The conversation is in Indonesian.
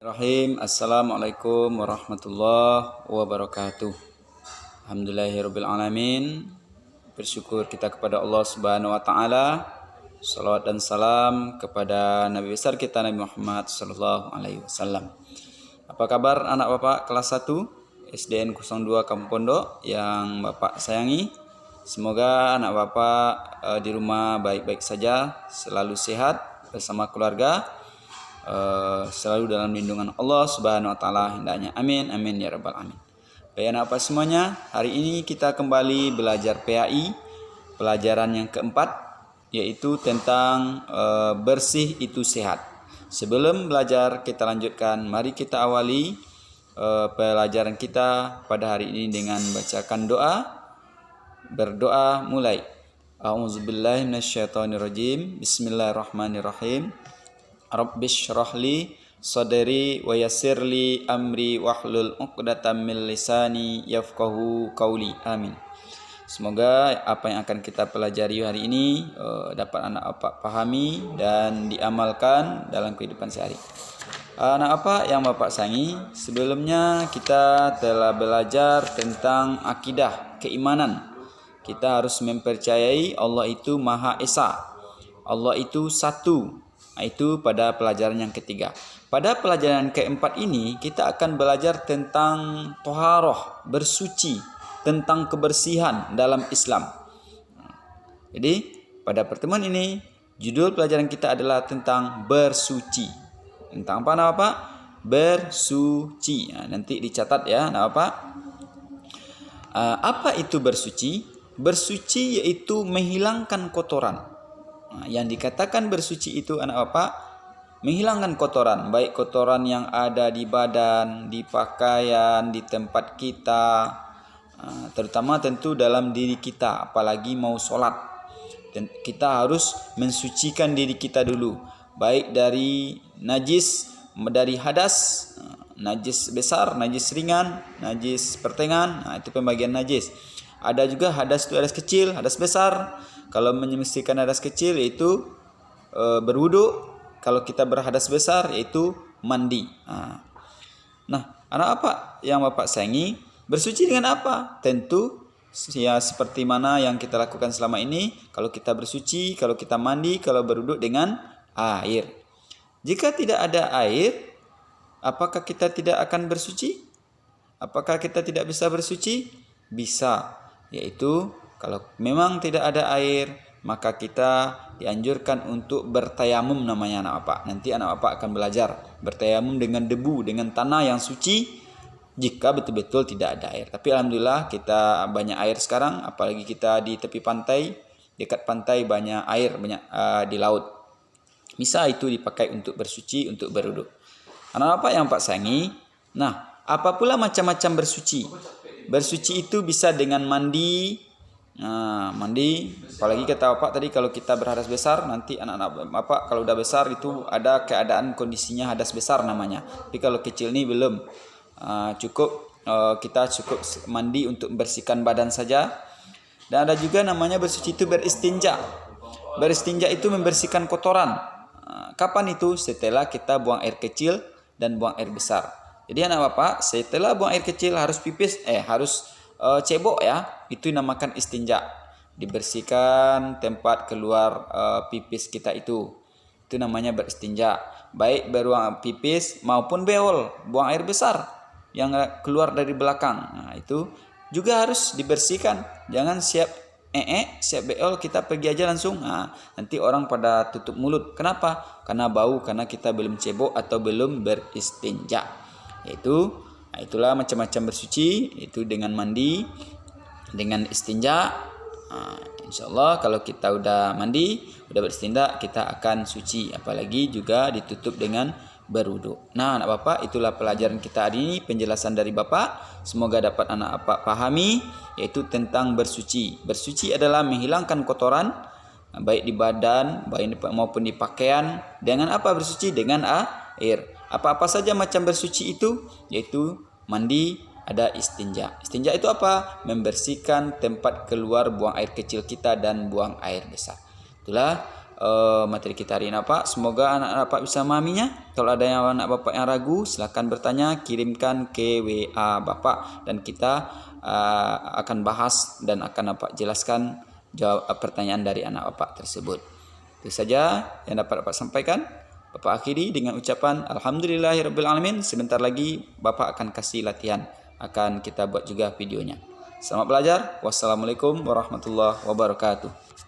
Bismillahirrahmanirrahim. Assalamualaikum warahmatullahi wabarakatuh. Alhamdulillahirrabbilalamin. Bersyukur kita kepada Allah Subhanahu wa taala. Salawat dan salam kepada Nabi besar kita Nabi Muhammad sallallahu alaihi wasallam. Apa kabar anak Bapak kelas 1 SDN 02 Kampung Pondok yang Bapak sayangi? Semoga anak Bapak di rumah baik-baik saja, selalu sehat bersama keluarga. Selalu dalam lindungan Allah Subhanahu wa taala hendaknya. Amin amin ya rabbal alamin. Baik anak apa semuanya, hari ini kita kembali belajar PAI pelajaran yang keempat, yaitu tentang bersih itu sehat. Sebelum belajar kita lanjutkan, mari kita awali pelajaran kita pada hari ini dengan bacakan doa. Berdoa mulai. A'udzubillahi minasyaitonirrajim. Bismillahirrahmanirrahim. Rabbishrahli sadri wa yassirli amri wahlul 'uqdatam min lisani yafqahu qauli. Amin. Semoga apa yang akan kita pelajari hari ini dapat anak Bapak pahami dan diamalkan dalam kehidupan sehari. Anak Bapak yang Bapak sayangi, sebelumnya kita telah belajar tentang akidah, keimanan. Kita harus mempercayai Allah itu Maha Esa. Allah itu satu. Itu pada pelajaran yang ketiga. Pada pelajaran keempat ini kita akan belajar tentang toharoh, bersuci, tentang kebersihan dalam Islam. Jadi pada pertemuan ini judul pelajaran kita adalah tentang bersuci. Tentang apa anak Bapak? Bersuci. Nanti dicatat ya anak Bapak. Apa itu bersuci? Bersuci yaitu menghilangkan kotoran. Yang dikatakan bersuci itu anak Bapak menghilangkan kotoran, baik kotoran yang ada di badan, di pakaian, di tempat kita, terutama tentu dalam diri kita, apalagi mau sholat. Dan kita harus mensucikan diri kita dulu, baik dari najis, dari hadas, najis besar, najis ringan, najis pertengahan, itu pembagian najis. Ada juga hadas itu hadas kecil, hadas besar. Kalau menyemestikan hadas kecil yaitu berwudu. Kalau kita berhadas besar yaitu mandi. Nah, anak apa yang Bapak sayangi, bersuci dengan apa? Tentu ya seperti mana yang kita lakukan selama ini. Kalau kita bersuci, kalau kita mandi, kalau berwudu dengan air. Jika tidak ada air, apakah kita tidak akan bersuci? Apakah kita tidak bisa bersuci? Bisa. Yaitu kalau memang tidak ada air, maka kita dianjurkan untuk bertayamum namanya anak Bapak. Nanti anak Bapak akan belajar bertayamum dengan debu, dengan tanah yang suci jika betul-betul tidak ada air. Tapi alhamdulillah kita banyak air sekarang, apalagi kita di tepi pantai, dekat pantai banyak air, banyak di laut. Bisa itu dipakai untuk bersuci, untuk berwudu. Anak Bapak yang Pak sayangi, nah, apa pula macam-macam bersuci? Bersuci itu bisa dengan mandi. Mandi, apalagi kata Bapak tadi kalau kita berhadas besar, nanti anak-anak Bapak kalau udah besar itu ada keadaan kondisinya hadas besar namanya. Tapi kalau kecil ini belum, kita cukup mandi untuk membersihkan badan saja. Dan ada juga namanya bersuci itu beristinja. Beristinja itu membersihkan kotoran. Kapan itu? Setelah kita buang air kecil dan buang air besar. Jadi anak Bapak setelah buang air kecil harus pipis, harus cebok ya, itu namakan istinja. Dibersihkan tempat keluar pipis kita itu namanya beristinja. Baik beruang pipis maupun beol, buang air besar yang keluar dari belakang. Nah, itu juga harus dibersihkan. Jangan siap siap beol kita pergi aja langsung. Nanti orang pada tutup mulut. Kenapa? Karena bau, karena kita belum cebok atau belum beristinja. Itulah macam-macam bersuci, itu dengan mandi, dengan istinja. Insya Allah kalau kita udah mandi, udah beristinja, kita akan suci. Apalagi juga ditutup dengan berwudu. Nah anak Bapak, itulah pelajaran kita hari ini, penjelasan dari Bapak. Semoga dapat anak Bapak pahami, yaitu tentang bersuci. Bersuci adalah menghilangkan kotoran, baik di badan, baik maupun di pakaian. Dengan apa bersuci? Dengan air. Apa-apa saja macam bersuci itu, yaitu mandi, ada istinja. Istinja itu apa? Membersihkan tempat keluar buang air kecil kita dan buang air besar. Itulah materi kita hari ini Pak. Semoga anak-anak Bapak bisa memahaminya. Kalau ada yang anak Bapak yang ragu, silakan bertanya, kirimkan ke WA Bapak dan kita akan bahas dan akan Bapak jelaskan jawab pertanyaan dari anak Bapak tersebut. Itu saja yang dapat Bapak sampaikan. Bapak akhiri dengan ucapan Alhamdulillahirabbil alamin. Sebentar lagi Bapak akan kasih latihan, akan kita buat juga videonya. Selamat belajar. Wassalamualaikum warahmatullahi wabarakatuh.